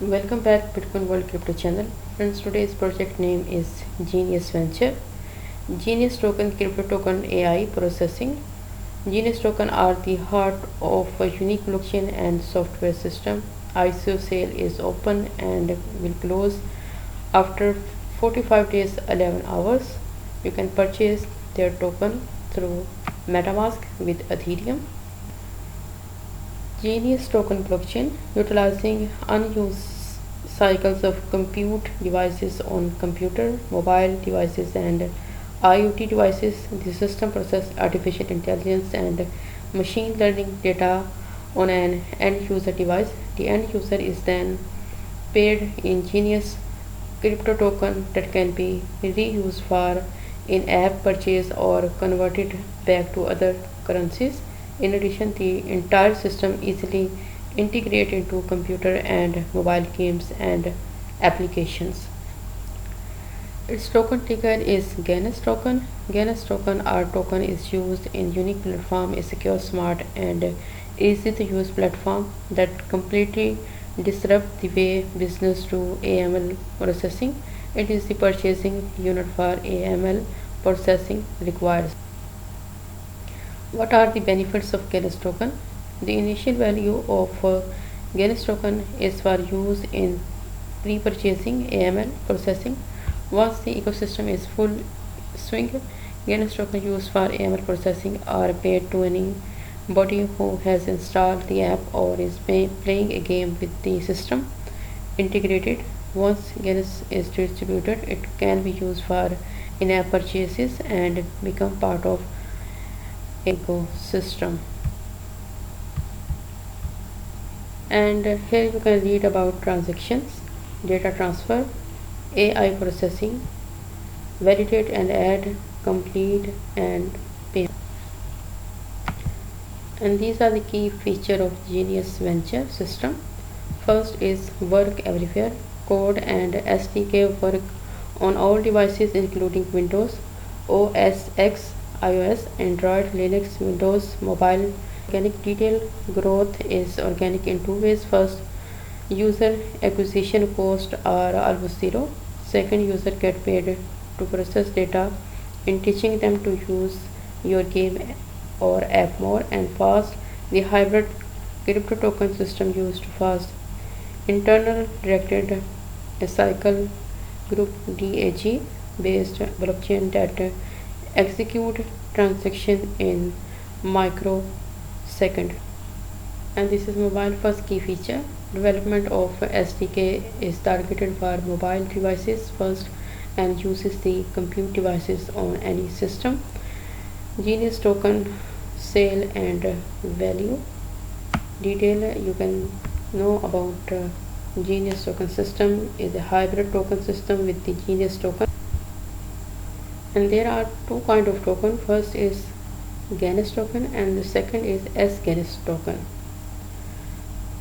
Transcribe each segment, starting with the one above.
Welcome back Bitcoin World Crypto channel. Friends, today's project name is Genius Venture. Genius token crypto token AI processing. Genius token are the heart of a unique blockchain and software system. ICO sale is open and will close after 45 days 11 hours. You can purchase their token through MetaMask with Ethereum. Genius token blockchain utilizing unused cycles of compute devices on computer, mobile devices and IoT devices. The system processes artificial intelligence and machine learning data on an end user device. The end user is then paid in Genius crypto token that can be reused for in-app purchase or converted back to other currencies. In addition, the entire system easily integrates into computer and mobile games and applications. Its token ticker is Ganes token. Ganes token or token is used in unique platform, a secure, smart and easy to use platform that completely disrupt the way business do AML processing. It is the purchasing unit for AML processing requires. What are the benefits of Ganes token? The initial value of Ganes token is for use in pre-purchasing AML processing. Once the ecosystem is full swing, Ganes token used for AML processing are paid to anybody who has installed the app or is playing a game with the system integrated. Once Ganes is distributed, it can be used for in-app purchases and become part of ecosystem. And here you can read about transactions, data transfer, AI processing, validate and add, complete and pay. And these are the key features of Genius Venture system. First is work everywhere. Code and SDK work on all devices including Windows, OS X, iOS, Android, Linux, Windows, mobile. Organic detail growth is organic in two ways. First, user acquisition costs are almost zero. Second, user get paid to process data in teaching them to use your game or app more and fast. The hybrid crypto token system used fast internal directed cycle group DAG based blockchain that execute transaction in microsecond. And this is mobile first key feature. Development of SDK is targeted for mobile devices first and uses the compute devices on any system. Genius token sale and value detail. You can know about Genius token system is a hybrid token system with the Genius token, and there are two kind of token. First is Ganes token and the second is S-Ganes token.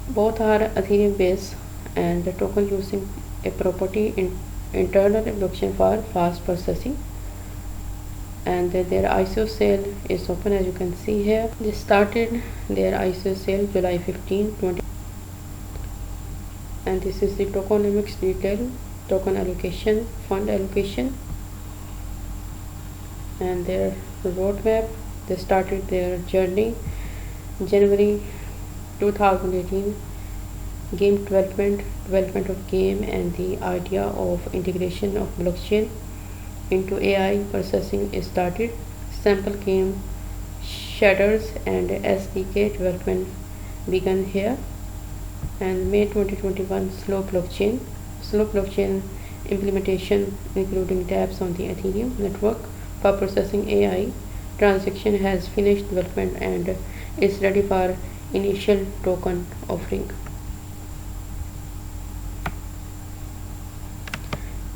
Both are Ethereum based and the token using a property in internal blockchain for fast processing, and their ICO sale is open as you can see here. They started their ICO sale July 15, 20, and this is the tokenomics detail, token allocation, fund allocation and their roadmap. They started their journey January 2018. Game development of game and the idea of integration of blockchain into AI processing is started. Sample game shaders and SDK development began here. And May 2021 slow blockchain implementation including dApps on the Ethereum network for processing AI transaction has finished development and is ready for initial token offering.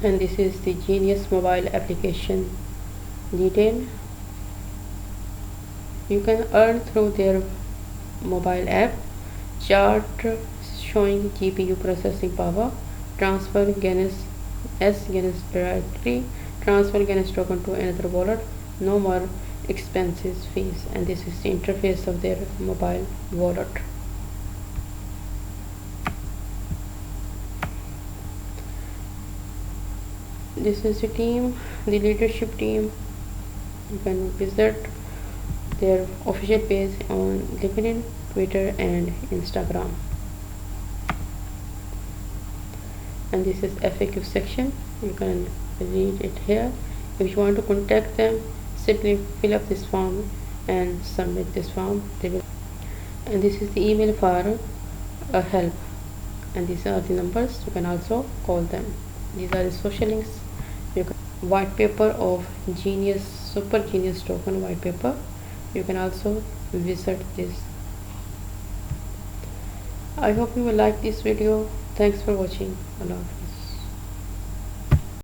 And this is the Genius mobile application detail. You can earn through their mobile app. Chart showing GPU processing power. Transfer Ganes directly. Transfer Ganes token to another wallet. No more expenses fees. And this is the interface of their mobile wallet. This is the team, the leadership team. You can visit their official page on LinkedIn, Twitter and Instagram. And this is FAQ section. You can read it here. If you want to contact them, simply fill up this form and submit this form. And this is the email for help, and these are the numbers. You can also call them. These are the social links. White paper of Genius, Super Genius token white paper. You can also visit this. I hope you will like this video. Thanks for watching. Allah Hafiz.